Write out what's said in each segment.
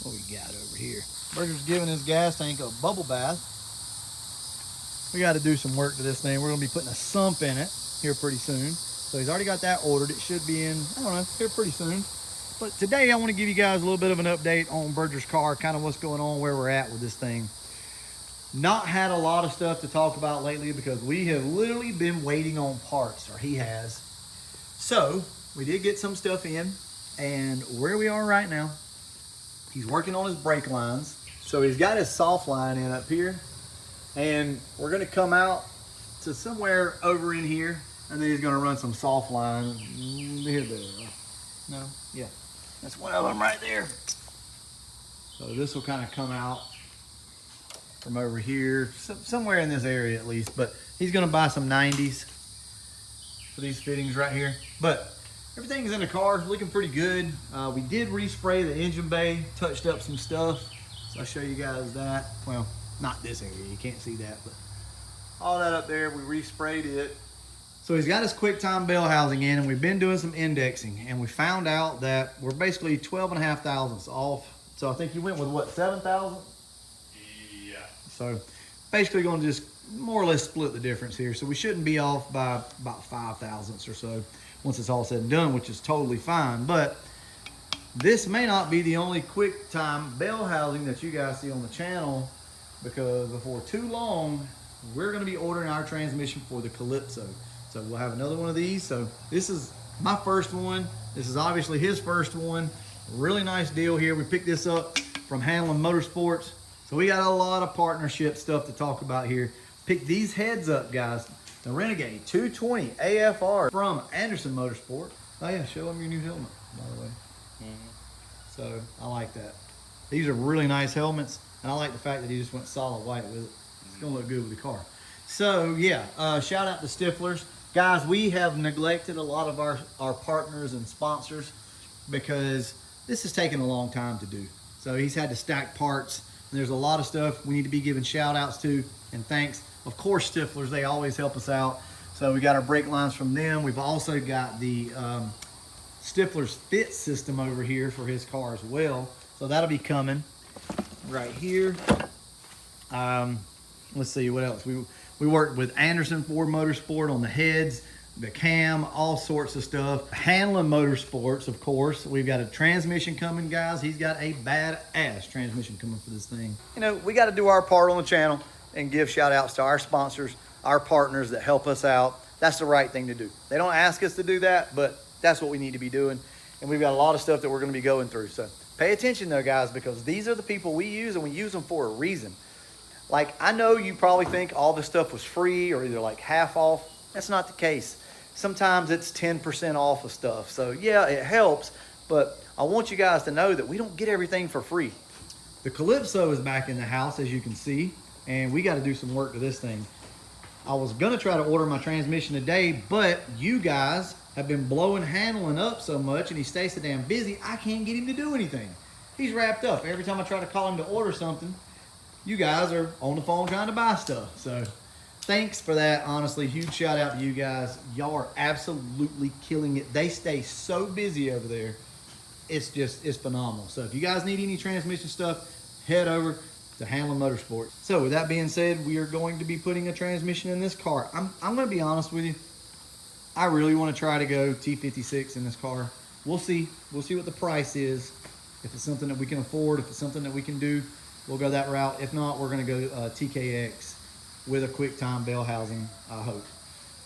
What we got over here? Burger's giving his gas tank a bubble bath. We got to do some work to this thing. We're going to be putting a sump in it here pretty soon. So he's already got that ordered. It should be in, I don't know, here pretty soon. But today I want to give you guys a little bit of an update on Berger's car, kind of what's going on, where we're at with this thing. Not had a lot of stuff to talk about lately because we have literally been waiting on parts, or he has. So we did get some stuff in, and where we are right now, he's working on his brake lines. So he's got his soft line in up here, and we're gonna come out to somewhere over in here, and then he's gonna run some soft line. Here they are. No, yeah, that's one of them right there. So this will kind of come out from over here, somewhere in this area at least, but he's gonna buy some 90s for these fittings right here. But everything's in the car, looking pretty good. We did respray the engine bay, touched up some stuff. So I'll show you guys that. Well, not this area, you can't see that, but all that up there, we resprayed it. So he's got his QuickTime bell housing in, and we've been doing some indexing, and we found out that we're basically 12.5 thousandths off. So I think you went with what, 7,000? Yeah. So basically going to just more or less split the difference here. So we shouldn't be off by about 5 thousandths or so once it's all said and done, which is totally fine. But this may not be the only QuickTime bell housing that you guys see on the channel, because before too long, we're going to be ordering our transmission for the Calypso. So we'll have another one of these. So this is my first one. This is obviously his first one. Really nice deal here. We picked this up from Hanlon Motorsports. So we got a lot of partnership stuff to talk about here. Pick these heads up, guys. The Renegade 220 AFR from Anderson Motorsport. Oh yeah, show them your new helmet, by the way. So I like that. These are really nice helmets, and I like the fact that he just went solid white with it. It's gonna look good with the car. So yeah, shout out to Stiflers. Guys, we have neglected a lot of our partners and sponsors because this has taken a long time to do. So he's had to stack parts, and there's a lot of stuff we need to be giving shout outs to and thanks. Of course, Stiflers, they always help us out. So we got our brake lines from them. We've also got the Stiflers fit system over here for his car as well. So that'll be coming right here. Let's see what else. We worked with Anderson Ford Motorsport on the heads, the cam, all sorts of stuff. Hanlon Motorsports, of course. We've got a transmission coming, guys. He's got a badass transmission coming for this thing. You know, we got to do our part on the channel and give shout outs to our sponsors, our partners that help us out. That's the right thing to do. They don't ask us to do that, but that's what we need to be doing. And we've got a lot of stuff that we're going to be going through. So pay attention though, guys, because these are the people we use, and we use them for a reason. Like, I know you probably think all this stuff was free or either like half off. That's not the case. Sometimes it's 10% off of stuff. So yeah, it helps, but I want you guys to know that we don't get everything for free. The Calypso is back in the house, as you can see, and we got to do some work to this thing. I was gonna try to order my transmission today, but you guys have been blowing Hanlon up so much, and he stays so damn busy, I can't get him to do anything. He's wrapped up. Every time I try to call him to order something, you guys are on the phone trying to buy stuff. So thanks for that. Honestly, huge shout out to you guys. Y'all are absolutely killing it. They stay so busy over there. It's phenomenal. So if you guys need any transmission stuff, head over to Hanlon Motorsport. So with that being said, we are going to be putting a transmission in this car. I'm going to be honest with you. I really want to try to go T56 in this car. We'll see. We'll see what the price is. If it's something that we can afford, if it's something that we can do, we'll go that route. If not, we're going to go TKX with a QuickTime bell housing, I hope.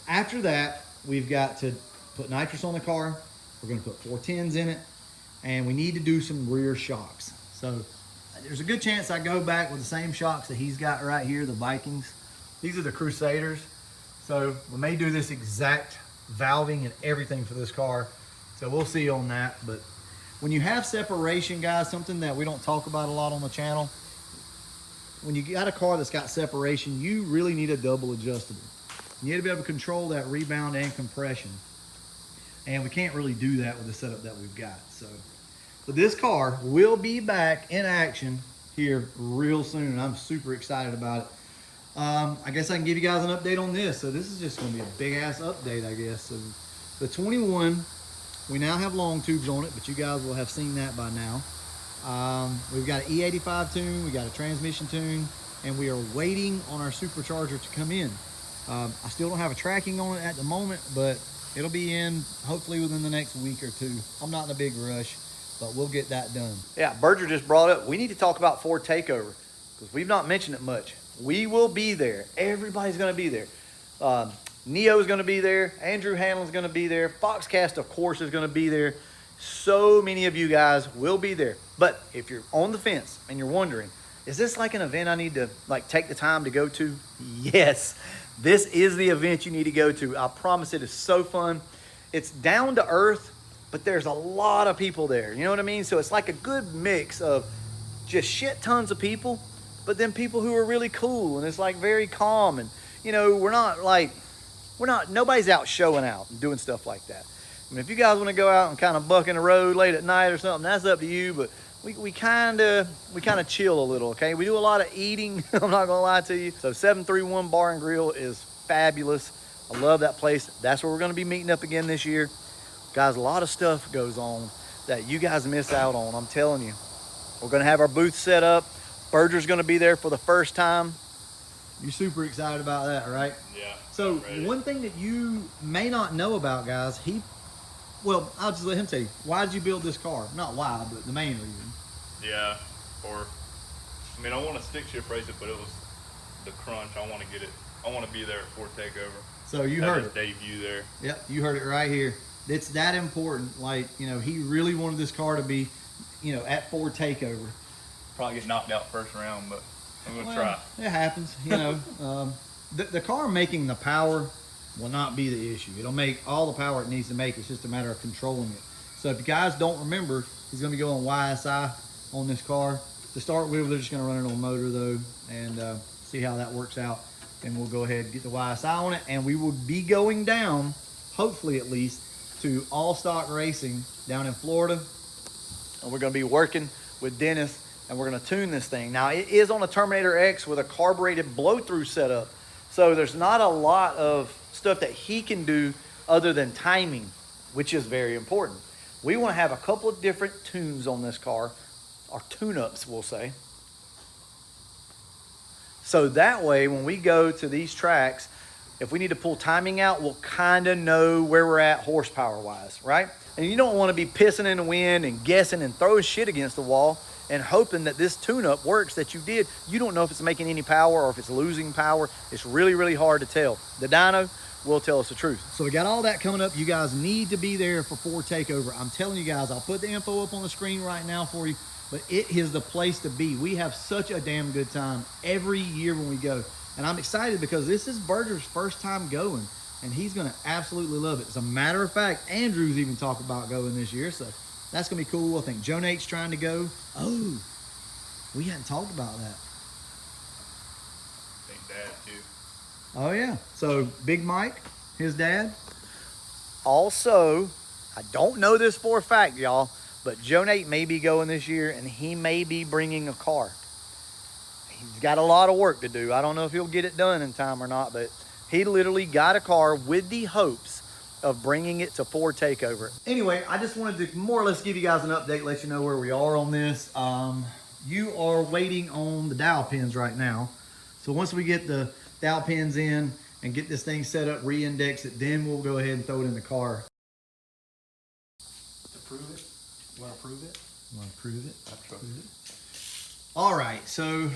After that, we've got to put nitrous on the car. We're going to put 410s in it, and we need to do some rear shocks. So there's a good chance I go back with the same shocks that he's got right here, the Vikings. These are the Crusaders. So we may do this exact valving and everything for this car. So we'll see on that. But when you have separation, guys, something that we don't talk about a lot on the channel, when you got a car that's got separation, you really need a double adjustable. You need to be able to control that rebound and compression. And we can't really do that with the setup that we've got. So this car will be back in action here real soon, and I'm super excited about it. I guess I can give you guys an update on this. So this is just going to be a big ass update, I guess. So the 21, we now have long tubes on it, but you guys will have seen that by now. We've got an E85 tune, we got a transmission tune, and we are waiting on our supercharger to come in. I still don't have a tracking on it at the moment, but it'll be in hopefully within the next week or two. I'm not in a big rush, but we'll get that done. Yeah, Berger just brought up, we need to talk about Ford Takeover because we've not mentioned it much. We will be there. Everybody's going to be there. Neo's going to be there. Andrew Hanlon's going to be there. Foxcast, of course, is going to be there. So many of you guys will be there. But if you're on the fence and you're wondering, is this like an event I need to like take the time to go to? Yes, this is the event you need to go to. I promise it is so fun. It's down to earth, but there's a lot of people there. You know what I mean? So it's like a good mix of just shit tons of people, but then people who are really cool, and it's like very calm. And you know, nobody's out showing out and doing stuff like that. I mean, if you guys want to go out and kind of buck in the road late at night or something, that's up to you. But we kind of chill a little, okay? We do a lot of eating. I'm not gonna lie to you. So 731 Bar and Grill is fabulous. I love that place. That's where we're gonna be meeting up again this year, guys. A lot of stuff goes on that you guys miss out on. I'm telling you. We're gonna have our booth set up. Berger's gonna be there for the first time. You're super excited about that, right? Yeah. So one thing that you may not know about, guys, well, I'll just let him tell you. Why did you build this car? Not why, but the main reason. Yeah. I mean, I want to stick shift race it, but it was the crunch. I want to get it. I want to be there at Ford Takeover. So you heard it. Debut there. Yep, you heard it right here. It's that important. Like, you know, he really wanted this car to be, you know, at Ford Takeover. Probably get knocked out first round, but I'm going to try. It happens, you know. The car making the power will not be the issue. It'll make all the power it needs to make. It's just a matter of controlling it. So if you guys don't remember, he's going to be going YSI on this car. To start with, they're just going to run it on motor though, and see how that works out. And we'll go ahead and get the YSI on it, and we will be going down, hopefully at least, to All Stock Racing down in Florida. And we're going to be working with Dennis, and we're going to tune this thing. Now, it is on a Terminator X with a carbureted blow-through setup. So there's not a lot of stuff that he can do other than timing, which is very important. We want to have a couple of different tunes on this car, or tune-ups, we'll say. So that way, when we go to these tracks, if we need to pull timing out, we'll kind of know where we're at horsepower-wise, right? And you don't want to be pissing in the wind and guessing and throwing shit against the wall and hoping that this tune-up works that you did. You don't know if it's making any power or if it's losing power. It's really, really hard to tell. The dyno will tell us the truth. So we got all that coming up. You guys need to be there for Ford Takeover. I'm telling you guys, I'll put the info up on the screen right now for you, but it is the place to be. We have such a damn good time every year when we go. And I'm excited because this is Berger's first time going, and he's going to absolutely love it. As a matter of fact, Andrew's even talked about going this year, so that's going to be cool. I think Joe Nate's trying to go. Oh, we hadn't talked about that. I think Dad, too. Oh, yeah. So, Big Mike, his dad. Also, I don't know this for a fact, y'all, but Joe Nate may be going this year, and he may be bringing a car. He's got a lot of work to do. I don't know if he'll get it done in time or not, but he literally got a car with the hopes of bringing it to Ford Takeover. Anyway, I just wanted to more or less give you guys an update, let you know where we are on this. You are waiting on the dowel pins right now. So once we get the dowel pins in and get this thing set up, re-index it, then we'll go ahead and throw it in the car. To prove it? You want to prove it? You want to prove it? I trust it. All right, so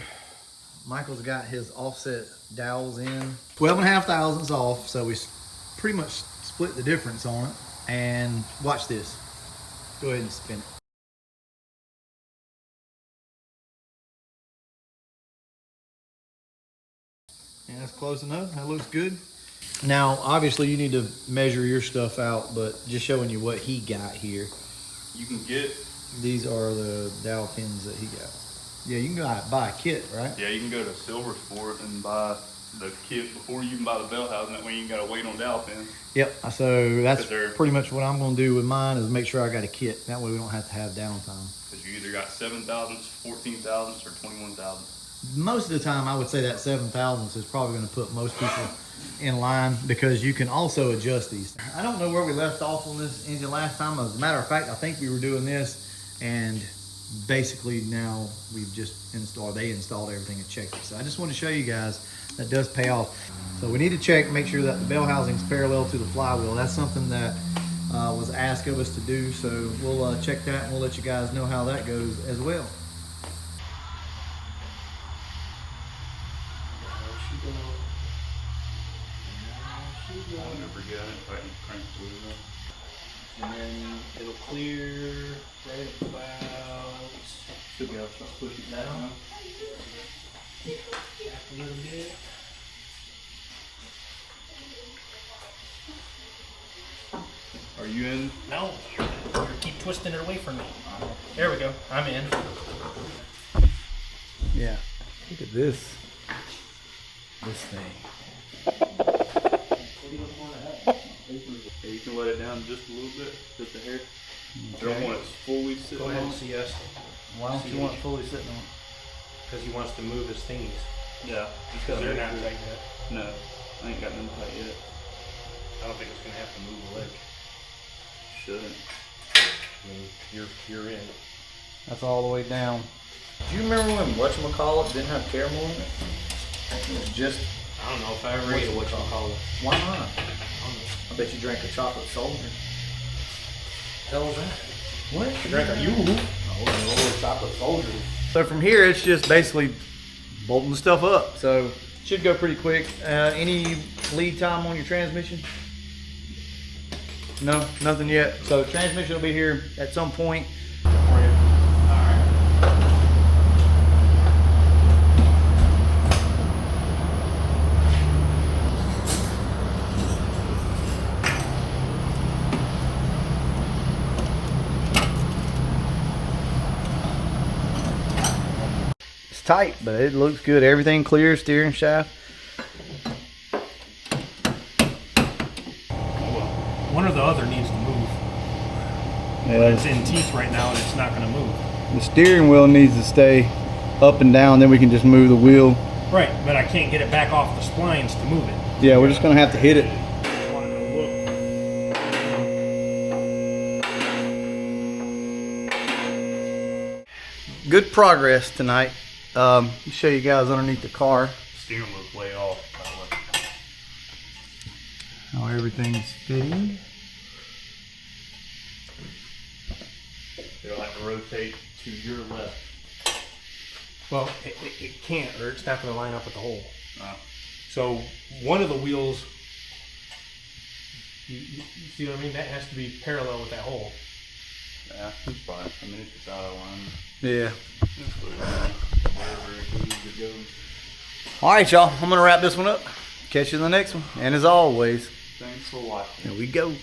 Michael's got his offset dowels in. 12.5 thousandths off, so we pretty much split the difference on it. And watch this. Go ahead and spin it. Yeah, that's close enough. That looks good. Now, obviously, you need to measure your stuff out, but just showing you what he got here. You can get... These are the dowel pins that he got. Yeah, you can go out and buy a kit, right? Yeah, you can go to Silver Sport and buy the kit before you even buy the belt housing. That way you ain't got to wait on dowel pins. Yep, so that's pretty much what I'm going to do with mine is make sure I got a kit. That way we don't have to have downtime. Because you either got 7 thousandths, 14 thousandths, or 21 thousandths. Most of the time, I would say that 7 thousandths is probably going to put most people in line because you can also adjust these. I don't know where we left off on this engine last time. As a matter of fact, I think we were doing this and basically now we've just installed, they installed everything and checked it. So I just want to show you guys that does pay off. So we need to check, make sure that the bell housing is parallel to the flywheel. That's something that was asked of us to do. So we'll check that and we'll let you guys know how that goes as well. I'll never get it if I can crank the wheel up. And then it'll clear right about, should be able to push it down a little bit. Are you in? No, you keep twisting it away from me. There we go, I'm in. Yeah, look at this thing. Yeah, you can let it down just a little bit, just a hair. Okay. I don't want it fully sitting Go ahead on. and see us, Why don't you want it fully sitting on? because he wants to move his thingies. Yeah, just Because gotta they're make not sure. tight yet. No, I ain't got them tight yet. I don't think it's gonna have to move the leg. Shouldn't. I mean, you're in. That's all the way down. Do you remember when whatchamacallit didn't have caramel in it? It was just, I don't know if I ever ate a whatchamacallit. why not? I bet you drank a chocolate soldier. Hell is that? What? You drank a yoo-hoo? Oh, an old chocolate soldier. So from here, it's just basically bolting the stuff up. So should go pretty quick. Any lead time on your transmission? No, nothing yet. So transmission will be here at some point. Tight, but it looks good. Everything clear, steering shaft. One or the other needs to move. It's in teeth right now and it's not gonna move. The steering wheel needs to stay up and down, then we can just move the wheel. Right, but I can't get it back off the splines to move it. Yeah, we're just gonna have to hit it. I want it to look. Good progress tonight. Let me show you guys underneath the car Steering wheel's way off, by the way. how everything's fitting. It'll have to rotate to your left. Well, it can't, or it's not gonna line up with the hole. Ah. So one of the wheels, you see what I mean? That has to be parallel with that hole. Yeah, it's fine. I mean, it's just out of line. Yeah. It's good. Wherever it goes, it goes. All right, y'all. I'm gonna wrap this one up. Catch you in the next one. And as always, Thanks for watching. here we go.